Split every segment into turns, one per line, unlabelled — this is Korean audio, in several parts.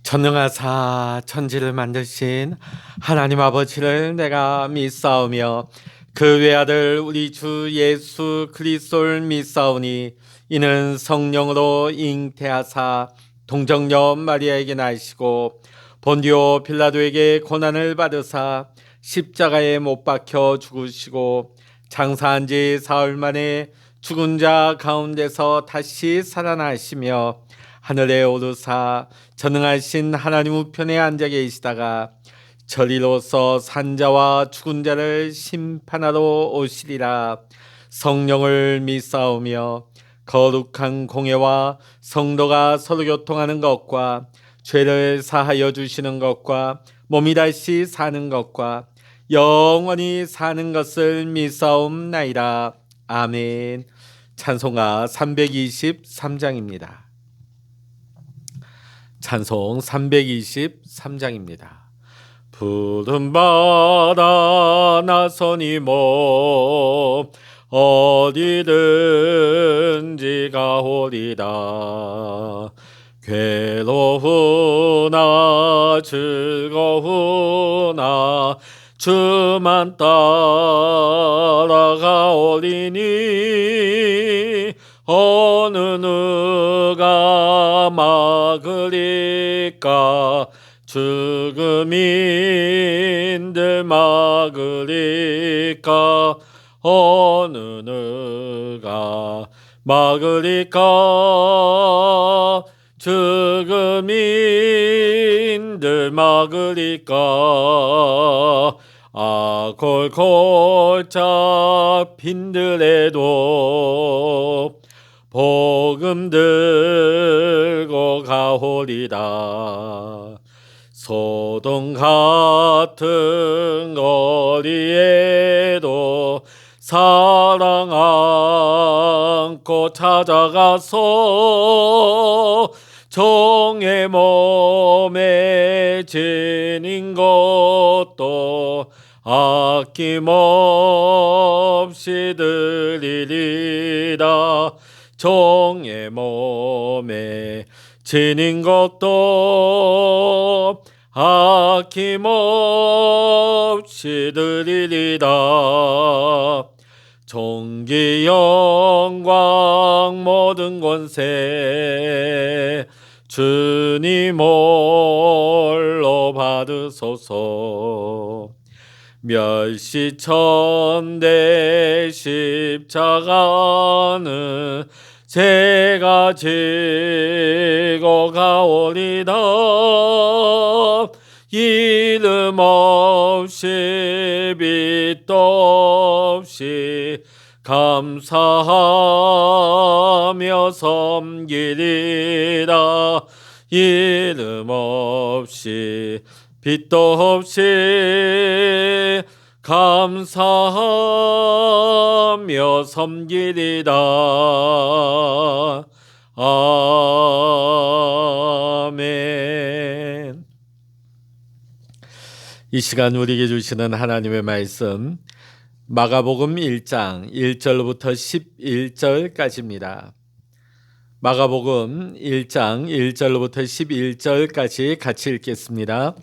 전능하사 천지를 만드신 하나님 아버지를 내가 믿사오며 그 외아들 우리 주 예수 그리스도를 믿사오니 이는 성령으로 잉태하사 동정녀 마리아에게 나시고 본디오 빌라도에게 고난을 받으사 십자가에 못 박혀 죽으시고 장사한 지 사흘 만에 죽은 자 가운데서 다시 살아나시며 하늘에 오르사 전능하신 하나님 우편에 앉아 계시다가 저리로서 산자와 죽은 자를 심판하러 오시리라. 성령을 믿사오며 거룩한 공예와 성도가 서로 교통하는 것과 죄를 사하여 주시는 것과 몸이 다시 사는 것과 영원히 사는 것을 믿사옵나이다. 아멘. 찬송가 323장입니다. 찬송 323장입니다. 푸른 바다 나서니 몸 어디든지 가오리다. 괴로우나 즐거우나 주만 따라가오리니 어느 누가 막으리까. 죽음인들 막으리까. 어느 누가 막으리까. 죽음인들 막으리까. 골골 잡힌들에도 복음 들고 가오리다. 소돔 같은 거리에도 사랑 안고 찾아가서 종의 몸에 지닌 것도 아낌없이 드리리라. 종의 몸에 지닌 것도 아낌없이 드리리라. 존귀 영광 모든 권세 주님 홀로 받으소서. 멸시천대 십자가는 제가 지고 가오리다. 이름 없이 빛도 없이 감사하며 섬기리라. 이름 없이 빛도 없이 감사하며 섬기리라. 아멘. 이 시간 우리에게 주시는 하나님의 말씀 마가복음 1장 1절부터 11절까지입니다. 마가복음 1장 1절부터 11절까지 같이 읽겠습니다.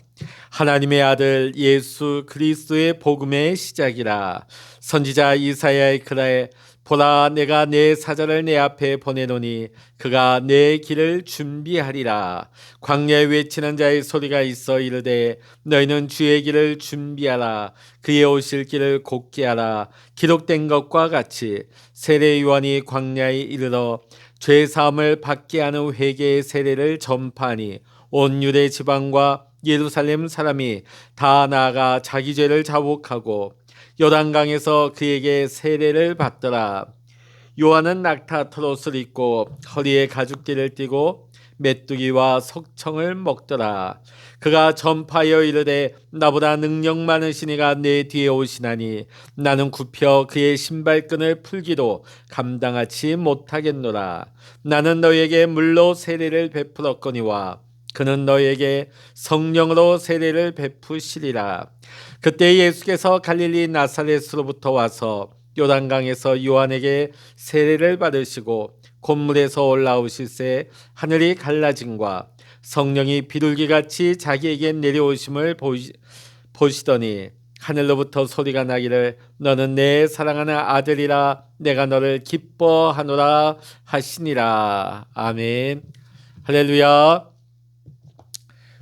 하나님의 아들 예수 그리스도의 복음의 시작이라. 선지자 이사야의 글에 보라 내가 내 사자를 내 앞에 보내노니 그가 내 길을 준비하리라. 광야에 외치는 자의 소리가 있어 이르되 너희는 주의 길을 준비하라. 그의 오실 길을 곧게 하라. 기록된 것과 같이 세례 요한이 광야에 이르러 죄 사함을 받게 하는 회개의 세례를 전파하니 온 유대 지방과 예루살렘 사람이 다 나아가 자기 죄를 자복하고 요단강에서 그에게 세례를 받더라. 요한은 낙타 트롯을 입고 허리에 가죽띠를 띠고 메뚜기와 석청을 먹더라. 그가 전파하여 이르되 나보다 능력 많으신 이가 내 뒤에 오시나니 나는 굽혀 그의 신발끈을 풀기도 감당하지 못하겠노라. 나는 너에게 물로 세례를 베풀었거니와 그는 너에게 성령으로 세례를 베푸시리라. 그때 예수께서 갈릴리 나사렛으로부터 와서 요단강에서 요한에게 세례를 받으시고 곤물에서 올라오실새 하늘이 갈라짐과 성령이 비둘기같이 자기에게 내려오심을 보시더니 하늘로부터 소리가 나기를 너는 내 사랑하는 아들이라 내가 너를 기뻐하노라 하시니라. 아멘. 할렐루야.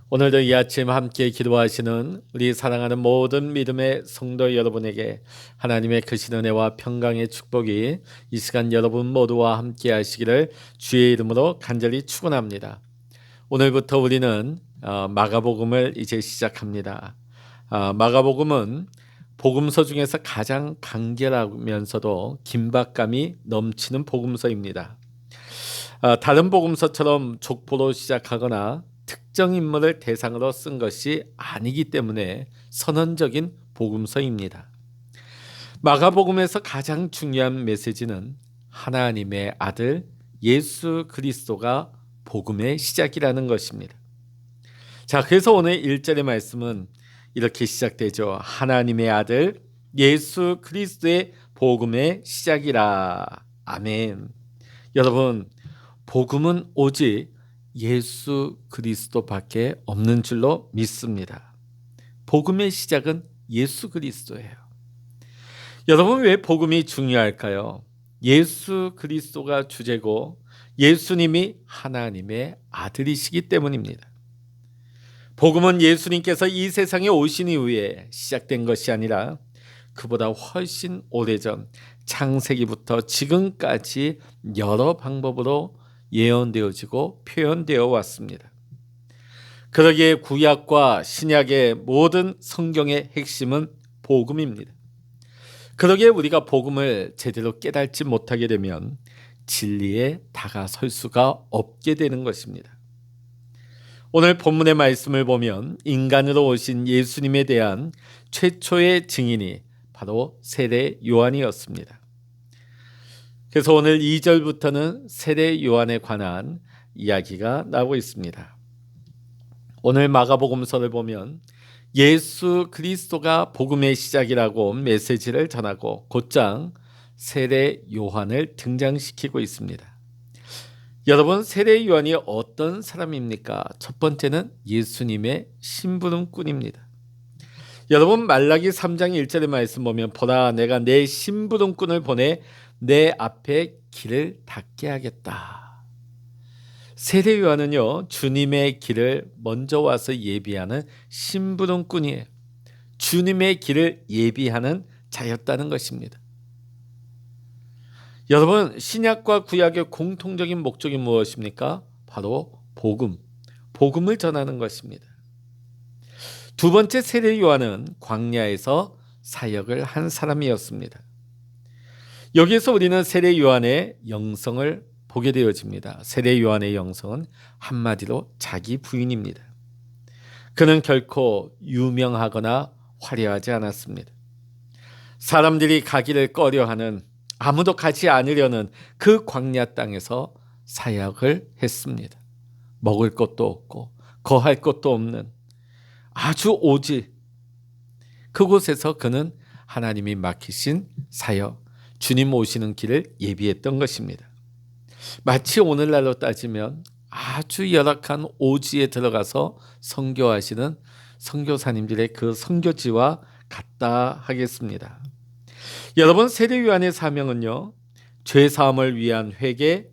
오늘도 이 아침 함께 기도하시는 우리 사랑하는 모든 믿음의 성도 여러분에게 하나님의 크신 은혜와 평강의 축복이 이 시간 여러분 모두와 함께 하시기를 주의 이름으로 간절히 축원합니다. 오늘부터 우리는 마가복음을 이제 시작합니다. 마가복음은 복음서 중에서 가장 간결하면서도 긴박감이 넘치는 복음서입니다. 다른 복음서처럼 족보로 시작하거나 특정 인물을 대상으로 쓴 것이 아니기 때문에 선언적인 복음서입니다. 마가복음에서 가장 중요한 메시지는 하나님의 아들 예수 그리스도가 복음의 시작이라는 것입니다. 자, 그래서 오늘 1절의 말씀은 이렇게 시작되죠. 하나님의 아들 예수 그리스도의 복음의 시작이라. 아멘. 여러분, 복음은 오직 예수 그리스도밖에 없는 줄로 믿습니다. 복음의 시작은 예수 그리스도예요. 여러분, 왜 복음이 중요할까요? 예수 그리스도가 주제고 예수님이 하나님의 아들이시기 때문입니다. 복음은 예수님께서 이 세상에 오신 이후에 시작된 것이 아니라 그보다 훨씬 오래전 창세기부터 지금까지 여러 방법으로 예언되어지고 표현되어 왔습니다. 그러기에 구약과 신약의 모든 성경의 핵심은 복음입니다. 그러기에 우리가 복음을 제대로 깨닫지 못하게 되면 진리에 다가설 수가 없게 되는 것입니다. 오늘 본문의 말씀을 보면 인간으로 오신 예수님에 대한 최초의 증인이 바로 세례 요한이었습니다. 그래서 오늘 2절부터는 세례 요한에 관한 이야기가 나오고 있습니다. 오늘 마가복음서를 보면 예수 그리스도가 복음의 시작이라고 메시지를 전하고 곧장 세례 요한을 등장시키고 있습니다. 여러분, 세례 요한이 어떤 사람입니까? 첫 번째는 예수님의 심부름꾼입니다. 여러분, 말라기 3장 1절의 말씀 보면 보라 내가 내 심부름꾼을 보내 내 앞에 길을 닦게 하겠다. 세례 요한은요, 주님의 길을 먼저 와서 예비하는 심부름꾼이에요. 주님의 길을 예비하는 자였다는 것입니다. 여러분, 신약과 구약의 공통적인 목적이 무엇입니까? 바로 복음을 전하는 것입니다. 두 번째, 세례 요한은 광야에서 사역을 한 사람이었습니다. 여기에서 우리는 세례 요한의 영성을 보게 되어집니다. 세례 요한의 영성은 한마디로 자기 부인입니다. 그는 결코 유명하거나 화려하지 않았습니다. 사람들이 가기를 꺼려하는, 아무도 가지 않으려는 그 광야 땅에서 사역을 했습니다. 먹을 것도 없고 거할 것도 없는 아주 오지, 그곳에서 그는 하나님이 맡기신 사역, 주님 오시는 길을 예비했던 것입니다. 마치 오늘날로 따지면 아주 열악한 오지에 들어가서 선교하시는 선교사님들의 그 선교지와 같다 하겠습니다. 여러분, 세례 요한의 사명은요, 죄 사함을 위한 회개,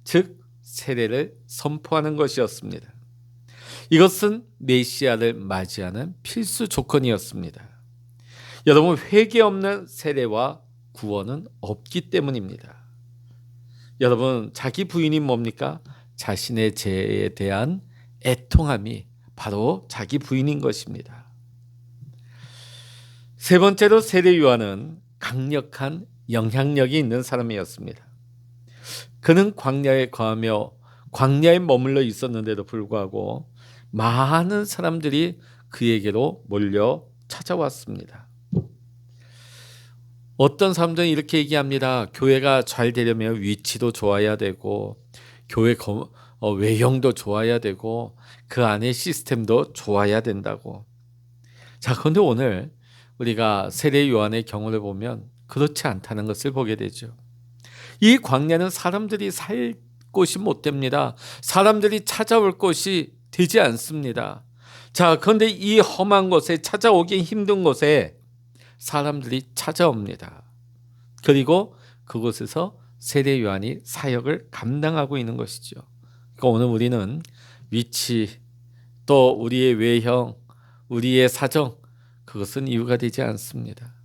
즉 세례를 선포하는 것이었습니다. 이것은 메시아를 맞이하는 필수 조건이었습니다. 여러분, 회개 없는 세례와 구원은 없기 때문입니다. 여러분, 자기 부인이 뭡니까? 자신의 죄에 대한 애통함이 바로 자기 부인인 것입니다. 세 번째로, 세례 요한은 강력한 영향력이 있는 사람이었습니다. 그는 광야에 거하며 광야에 머물러 있었는데도 불구하고 많은 사람들이 그에게로 몰려 찾아왔습니다. 어떤 사람들은 이렇게 얘기합니다. 교회가 잘 되려면 위치도 좋아야 되고 교회 외형도 좋아야 되고 그 안에 시스템도 좋아야 된다고. 자, 그런데 오늘 우리가 세례 요한의 경우를 보면 그렇지 않다는 것을 보게 되죠. 이 광야는 사람들이 살 곳이 못 됩니다. 사람들이 찾아올 곳이 되지 않습니다. 자, 그런데 이 험한 곳에, 찾아오기 힘든 곳에 사람들이 찾아옵니다. 그리고 그곳에서 세례 요한이 사역을 감당하고 있는 것이죠. 그러니까 오늘 우리는 위치, 또 우리의 외형, 우리의 사정, 그것은 이유가 되지 않습니다.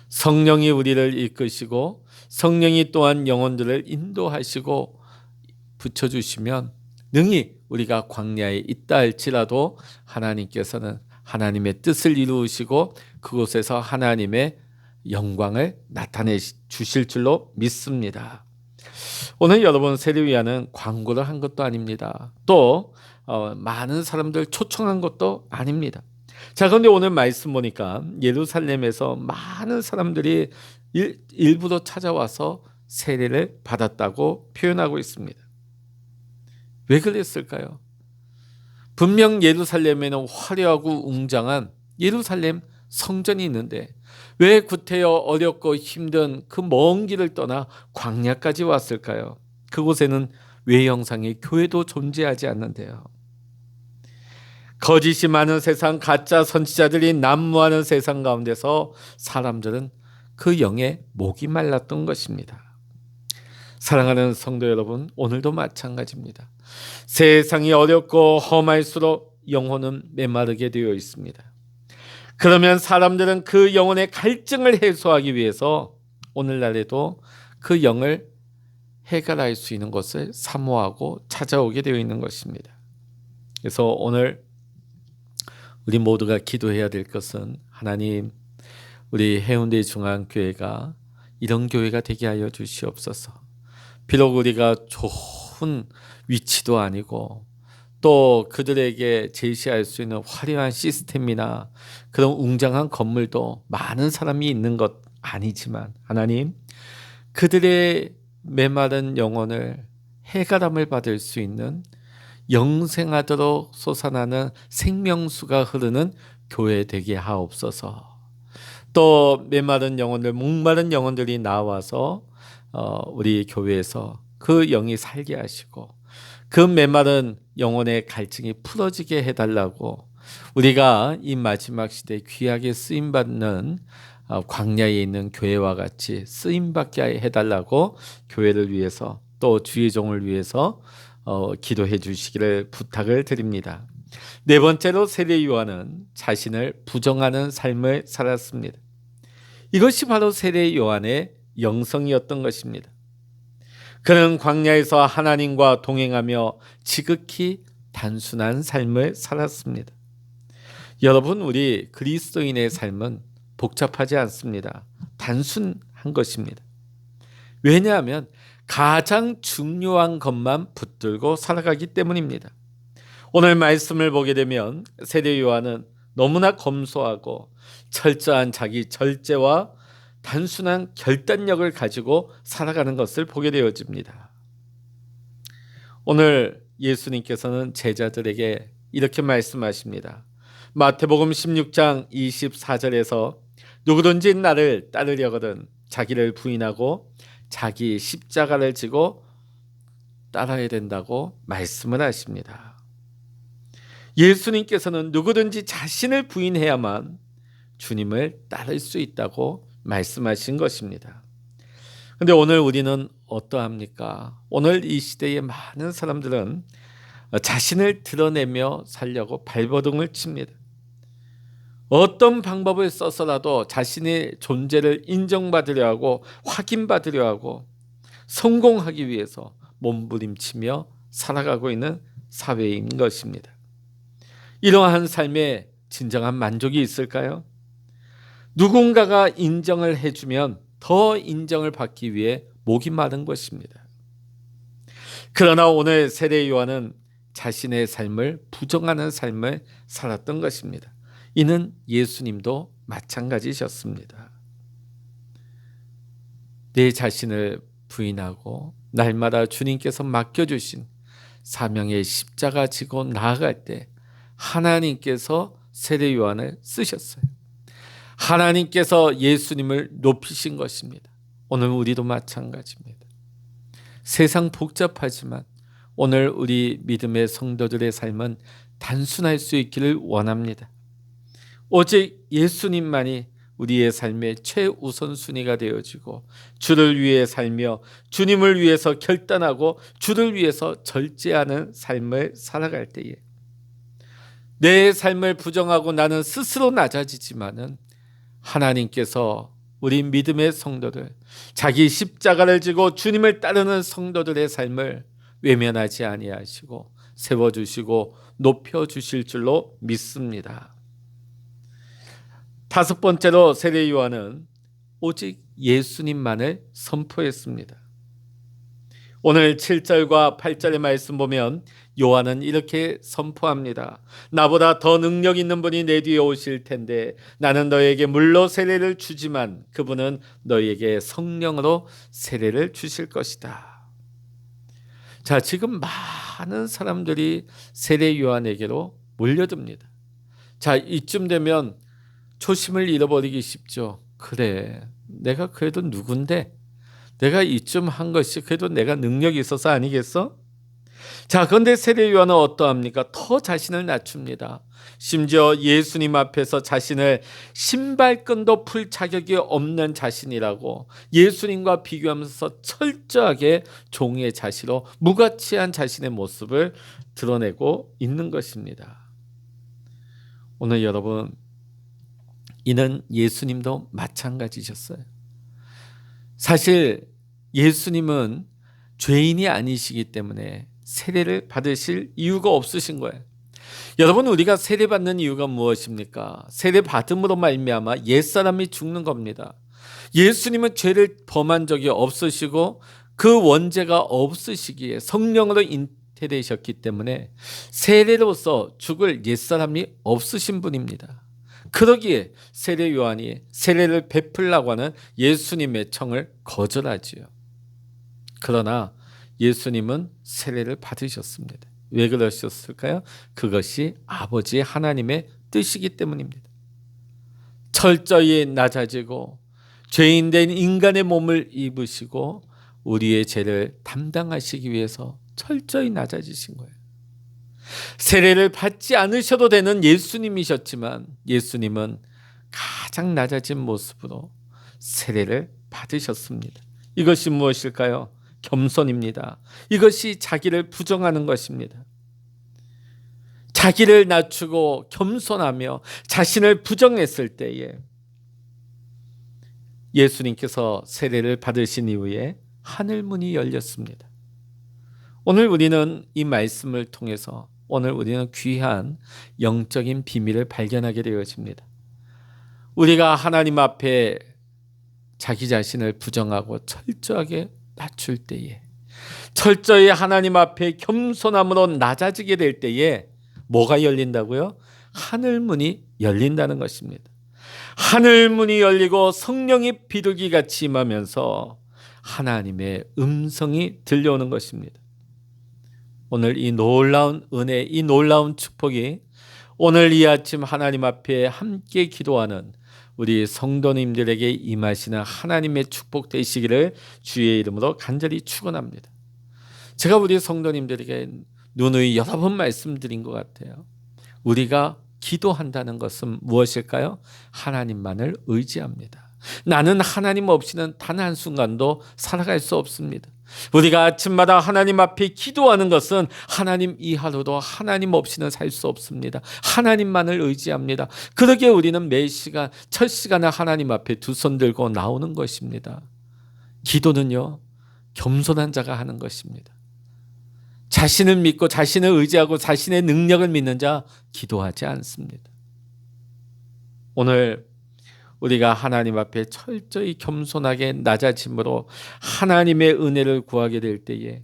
성령이 우리를 이끄시고 성령이 또한 영혼들을 인도하시고 붙여주시면 능히 우리가 광야에 있다 할지라도 하나님께서는 하나님의 뜻을 이루시고 그곳에서 하나님의 영광을 나타내 주실 줄로 믿습니다. 오늘 여러분, 세례요한은 광고를 한 것도 아닙니다. 또 많은 사람들 초청한 것도 아닙니다. 자, 그런데 오늘 말씀 보니까 예루살렘에서 많은 사람들이 일부러 찾아와서 세례를 받았다고 표현하고 있습니다. 왜 그랬을까요? 분명 예루살렘에는 화려하고 웅장한 예루살렘 성전이 있는데 왜 구태여 어렵고 힘든 그 먼 길을 떠나 광야까지 왔을까요? 그곳에는 외형상의 교회도 존재하지 않는데요. 거짓이 많은 세상, 가짜 선지자들이 난무하는 세상 가운데서 사람들은 그 영에 목이 말랐던 것입니다. 사랑하는 성도 여러분, 오늘도 마찬가지입니다. 세상이 어렵고 험할수록 영혼은 메마르게 되어 있습니다. 그러면 사람들은 그 영혼의 갈증을 해소하기 위해서 오늘날에도 그 영을 해결할 수 있는 것을 사모하고 찾아오게 되어 있는 것입니다. 그래서 오늘 우리 모두가 기도해야 될 것은, 하나님, 우리 해운대 중앙교회가 이런 교회가 되게 하여 주시옵소서. 비록 우리가 좋은 위치도 아니고 또 그들에게 제시할 수 있는 화려한 시스템이나 그런 웅장한 건물도 많은 사람이 있는 것 아니지만, 하나님, 그들의 메마른 영혼을 해가람을 받을 수 있는 영생하도록 솟아나는 생명수가 흐르는 교회 되게 하옵소서. 또 메마른 영혼들, 목마른 영혼들이 나와서 우리 교회에서 그 영이 살게 하시고 그 메마른 영혼의 갈증이 풀어지게 해달라고, 우리가 이 마지막 시대에 귀하게 쓰임받는 광야에 있는 교회와 같이 쓰임받게 해달라고 교회를 위해서 또 주의 종을 위해서 기도해 주시기를 부탁을 드립니다. 네 번째로, 세례 요한은 자신을 부정하는 삶을 살았습니다. 이것이 바로 세례 요한의 영성이었던 것입니다. 그는 광야에서 하나님과 동행하며 지극히 단순한 삶을 살았습니다. 여러분, 우리 그리스도인의 삶은 복잡하지 않습니다. 단순한 것입니다. 왜냐하면 가장 중요한 것만 붙들고 살아가기 때문입니다. 오늘 말씀을 보게 되면 세례 요한은 너무나 검소하고 철저한 자기 절제와 단순한 결단력을 가지고 살아가는 것을 보게 되어집니다. 오늘 예수님께서는 제자들에게 이렇게 말씀하십니다. 마태복음 16장 24절에서 누구든지 나를 따르려거든 자기를 부인하고 자기 십자가를 지고 따라야 된다고 말씀을 하십니다. 예수님께서는 누구든지 자신을 부인해야만 주님을 따를 수 있다고 말씀하신 것입니다. 그런데 오늘 우리는 어떠합니까? 오늘 이 시대의 많은 사람들은 자신을 드러내며 살려고 발버둥을 칩니다. 어떤 방법을 써서라도 자신의 존재를 인정받으려 하고 확인받으려 하고 성공하기 위해서 몸부림치며 살아가고 있는 사회인 것입니다. 이러한 삶에 진정한 만족이 있을까요? 누군가가 인정을 해주면 더 인정을 받기 위해 목이 마른 것입니다. 그러나 오늘 세례 요한은 자신의 삶을 부정하는 삶을 살았던 것입니다. 이는 예수님도 마찬가지셨습니다. 내 자신을 부인하고 날마다 주님께서 맡겨주신 사명의 십자가 지고 나아갈 때 하나님께서 세례 요한을 쓰셨어요. 하나님께서 예수님을 높이신 것입니다. 오늘 우리도 마찬가지입니다. 세상 복잡하지만 오늘 우리 믿음의 성도들의 삶은 단순할 수 있기를 원합니다. 오직 예수님만이 우리의 삶의 최우선순위가 되어지고 주를 위해 살며 주님을 위해서 결단하고 주를 위해서 절제하는 삶을 살아갈 때에 내 삶을 부정하고 나는 스스로 낮아지지만은 하나님께서 우리 믿음의 성도들, 자기 십자가를 지고 주님을 따르는 성도들의 삶을 외면하지 아니하시고 세워주시고 높여주실 줄로 믿습니다. 다섯 번째로 세례 요한은 오직 예수님만을 선포했습니다. 오늘 7절과 8절의 말씀 보면 요한은 이렇게 선포합니다. 나보다 더 능력 있는 분이 내 뒤에 오실 텐데 나는 너에게 물로 세례를 주지만 그분은 너에게 성령으로 세례를 주실 것이다. 자, 지금 많은 사람들이 세례 요한에게로 몰려듭니다. 자, 이쯤 되면 초심을 잃어버리기 쉽죠. 그래, 내가 그래도 누군데? 내가 이쯤 한 것이 그래도 내가 능력이 있어서 아니겠어? 자, 그런데 세례 요한은 어떠합니까? 더 자신을 낮춥니다. 심지어 예수님 앞에서 자신을 신발끈도 풀 자격이 없는 자신이라고 예수님과 비교하면서 철저하게 종의 자시로 무가치한 자신의 모습을 드러내고 있는 것입니다. 오늘 여러분, 이는 예수님도 마찬가지셨어요. 사실 예수님은 죄인이 아니시기 때문에 세례를 받으실 이유가 없으신 거예요. 여러분, 우리가 세례받는 이유가 무엇입니까? 세례받음으로 말미암아 옛사람이 죽는 겁니다. 예수님은 죄를 범한 적이 없으시고 그 원죄가 없으시기에 성령으로 잉태되셨기 때문에 세례로서 죽을 옛사람이 없으신 분입니다. 그러기에 세례 요한이 세례를 베풀라고 하는 예수님의 청을 거절하지요. 그러나 예수님은 세례를 받으셨습니다. 왜 그러셨을까요? 그것이 아버지 하나님의 뜻이기 때문입니다. 철저히 낮아지고 죄인된 인간의 몸을 입으시고 우리의 죄를 담당하시기 위해서 철저히 낮아지신 거예요. 세례를 받지 않으셔도 되는 예수님이셨지만 예수님은 가장 낮아진 모습으로 세례를 받으셨습니다. 이것이 무엇일까요? 겸손입니다. 이것이 자기를 부정하는 것입니다. 자기를 낮추고 겸손하며 자신을 부정했을 때에 예수님께서 세례를 받으신 이후에 하늘문이 열렸습니다. 오늘 우리는 이 말씀을 통해서 오늘 우리는 귀한 영적인 비밀을 발견하게 되어집니다. 우리가 하나님 앞에 자기 자신을 부정하고 철저하게 낮출 때에, 철저히 하나님 앞에 겸손함으로 낮아지게 될 때에 뭐가 열린다고요? 하늘문이 열린다는 것입니다. 하늘문이 열리고 성령이 비둘기같이 임하면서 하나님의 음성이 들려오는 것입니다. 오늘 이 놀라운 은혜, 이 놀라운 축복이 오늘 이 아침 하나님 앞에 함께 기도하는 우리 성도님들에게 임하시는 하나님의 축복 되시기를 주의 이름으로 간절히 축원합니다. 제가 우리 성도님들에게 누누이 여러 번 말씀드린 것 같아요. 우리가 기도한다는 것은 무엇일까요? 하나님만을 의지합니다. 나는 하나님 없이는 단 한순간도 살아갈 수 없습니다. 우리가 아침마다 하나님 앞에 기도하는 것은 하나님 이 하루도 하나님 없이는 살 수 없습니다. 하나님만을 의지합니다. 그러기에 우리는 매 시간 첫 시간에 하나님 앞에 두 손 들고 나오는 것입니다. 기도는요, 겸손한 자가 하는 것입니다. 자신을 믿고 자신을 의지하고 자신의 능력을 믿는 자 기도하지 않습니다. 오늘 우리가 하나님 앞에 철저히 겸손하게 낮아짐으로 하나님의 은혜를 구하게 될 때에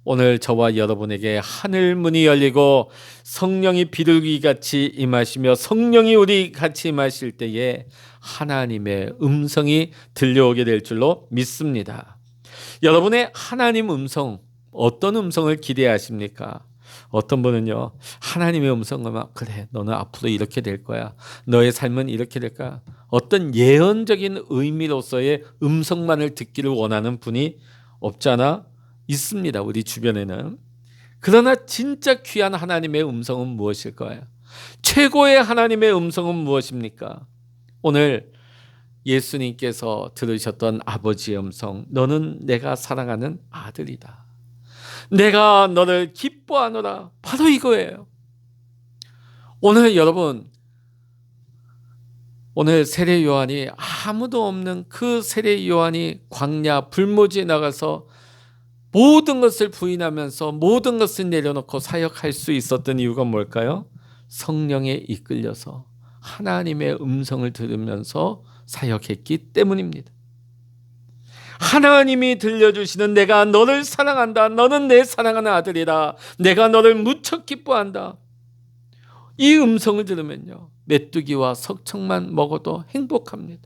오늘 저와 여러분에게 하늘문이 열리고 성령이 비둘기같이 임하시며 성령이 우리 같이 임하실 때에 하나님의 음성이 들려오게 될 줄로 믿습니다. 여러분의 하나님 음성, 어떤 음성을 기대하십니까? 어떤 분은요, 하나님의 음성을 막 그래, 너는 앞으로 이렇게 될 거야, 너의 삶은 이렇게 될 거야, 어떤 예언적인 의미로서의 음성만을 듣기를 원하는 분이 없잖아 있습니다. 우리 주변에는. 그러나 진짜 귀한 하나님의 음성은 무엇일까요? 최고의 하나님의 음성은 무엇입니까? 오늘 예수님께서 들으셨던 아버지의 음성, 너는 내가 사랑하는 아들이다. 내가 너를 기뻐하노라. 바로 이거예요. 오늘 여러분, 오늘 세례 요한이 아무도 없는 그 세례 요한이 광야 불모지에 나가서 모든 것을 부인하면서 모든 것을 내려놓고 사역할 수 있었던 이유가 뭘까요? 성령에 이끌려서 하나님의 음성을 들으면서 사역했기 때문입니다. 하나님이 들려주시는 내가 너를 사랑한다. 너는 내 사랑하는 아들이다. 내가 너를 무척 기뻐한다. 이 음성을 들으면요, 메뚜기와 석청만 먹어도 행복합니다.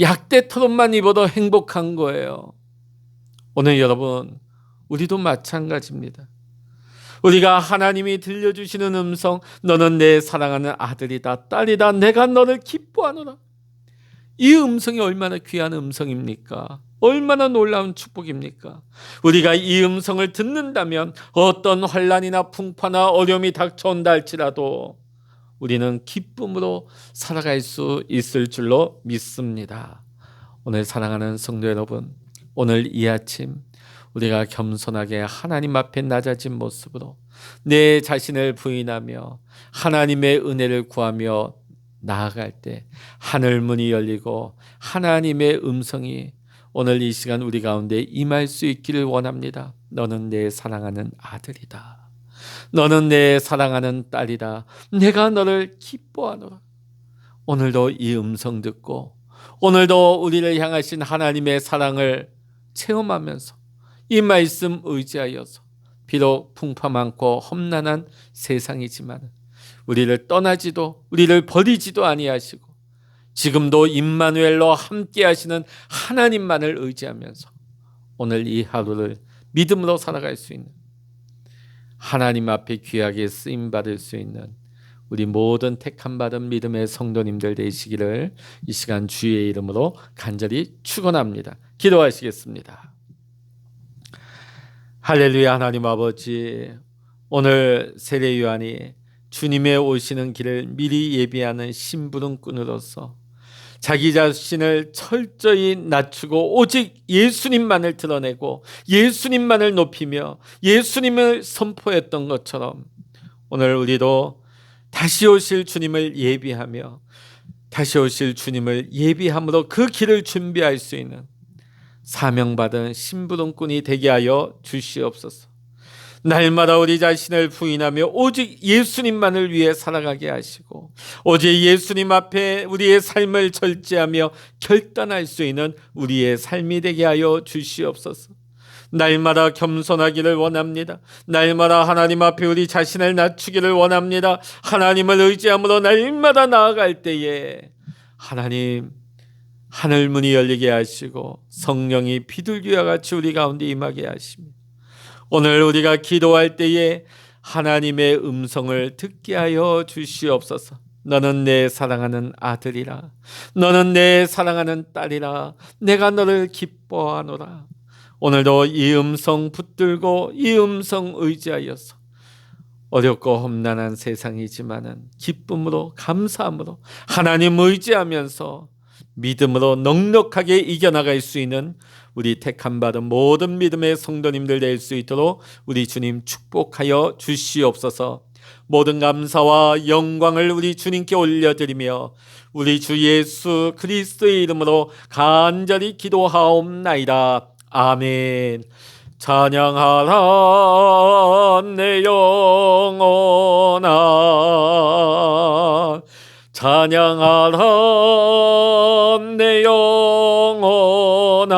약대 털옷만 입어도 행복한 거예요. 오늘 여러분, 우리도 마찬가지입니다. 우리가 하나님이 들려주시는 음성, 너는 내 사랑하는 아들이다, 딸이다, 내가 너를 기뻐하노라. 이 음성이 얼마나 귀한 음성입니까? 얼마나 놀라운 축복입니까? 우리가 이 음성을 듣는다면 어떤 환난이나 풍파나 어려움이 닥쳐온다 할지라도 우리는 기쁨으로 살아갈 수 있을 줄로 믿습니다. 오늘 사랑하는 성도 여러분, 오늘 이 아침 우리가 겸손하게 하나님 앞에 낮아진 모습으로 내 자신을 부인하며 하나님의 은혜를 구하며 나아갈 때 하늘 문이 열리고 하나님의 음성이 오늘 이 시간 우리 가운데 임할 수 있기를 원합니다. 너는 내 사랑하는 아들이다. 너는 내 사랑하는 딸이다. 내가 너를 기뻐하노라. 오늘도 이 음성 듣고 오늘도 우리를 향하신 하나님의 사랑을 체험하면서 이 말씀 의지하여서 비록 풍파 많고 험난한 세상이지만 우리를 떠나지도 우리를 버리지도 아니하시고 지금도 임마누엘로 함께 하시는 하나님만을 의지하면서 오늘 이 하루를 믿음으로 살아갈 수 있는, 하나님 앞에 귀하게 쓰임받을 수 있는 우리 모든 택함받은 믿음의 성도님들 되시기를 이 시간 주의 이름으로 간절히 축원합니다. 기도하시겠습니다. 할렐루야. 하나님 아버지, 오늘 세례 요한이 주님의 오시는 길을 미리 예비하는 심부름꾼으로서 자기 자신을 철저히 낮추고 오직 예수님만을 드러내고 예수님만을 높이며 예수님을 선포했던 것처럼 오늘 우리도 다시 오실 주님을 예비하며 다시 오실 주님을 예비함으로 그 길을 준비할 수 있는 사명받은 심부름꾼이 되게 하여 주시옵소서. 날마다 우리 자신을 부인하며 오직 예수님만을 위해 살아가게 하시고 오직 예수님 앞에 우리의 삶을 절제하며 결단할 수 있는 우리의 삶이 되게 하여 주시옵소서. 날마다 겸손하기를 원합니다. 날마다 하나님 앞에 우리 자신을 낮추기를 원합니다. 하나님을 의지함으로 날마다 나아갈 때에 하나님 하늘 문이 열리게 하시고 성령이 비둘기와 같이 우리 가운데 임하게 하십니다. 오늘 우리가 기도할 때에 하나님의 음성을 듣게 하여 주시옵소서. 너는 내 사랑하는 아들이라. 너는 내 사랑하는 딸이라. 내가 너를 기뻐하노라. 오늘도 이 음성 붙들고 이 음성 의지하여서 어렵고 험난한 세상이지만은 기쁨으로 감사함으로 하나님 의지하면서 믿음으로 넉넉하게 이겨나갈 수 있는 우리 택함받은 모든 믿음의 성도님들 될 수 있도록 우리 주님 축복하여 주시옵소서. 모든 감사와 영광을 우리 주님께 올려드리며 우리 주 예수 그리스도의 이름으로 간절히 기도하옵나이다. 아멘. 찬양하라 내 영혼아, 찬양하라 내 영혼아,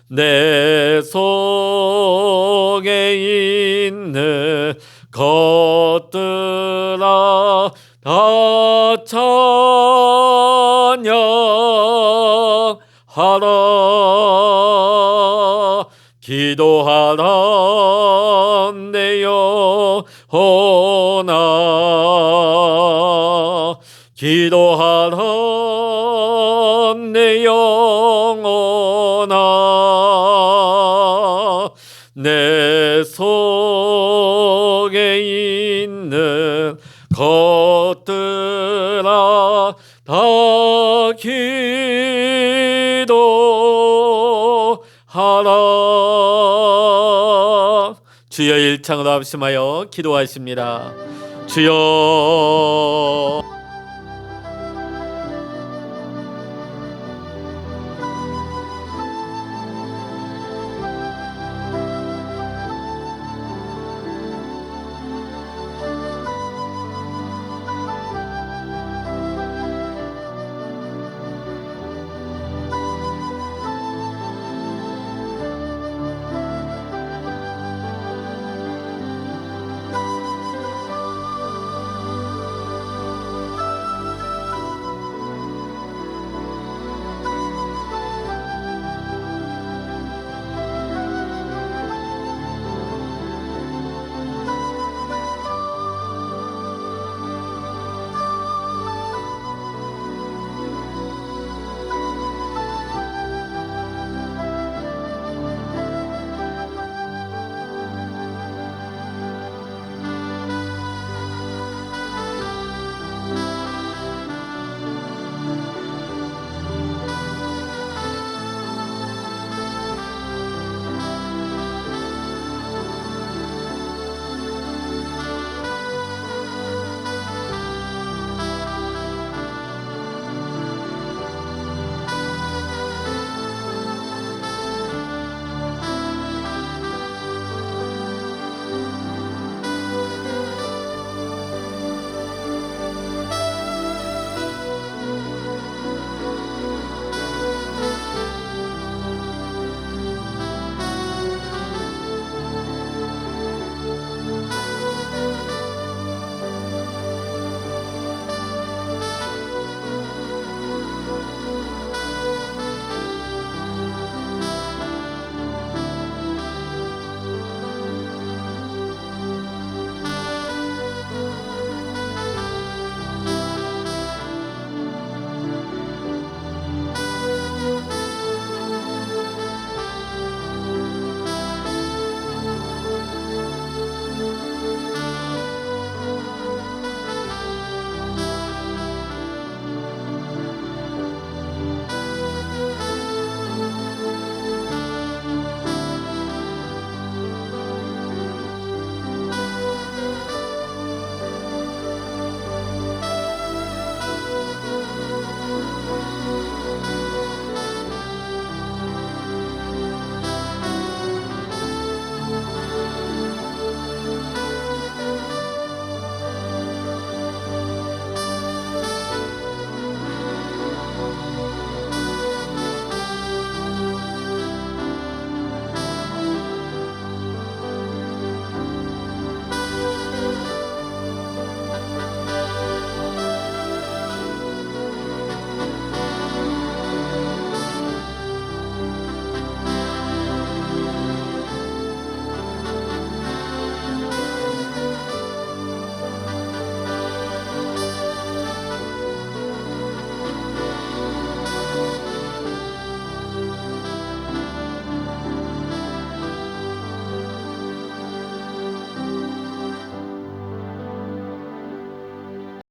내 속에 있는 것들아 다 찬양하라. 기도하라 내 영혼아, 기도하라 내 영혼아, 내 것들아 다 기도하라. 주여 일창으로 합심하여 기도하십니다. 주여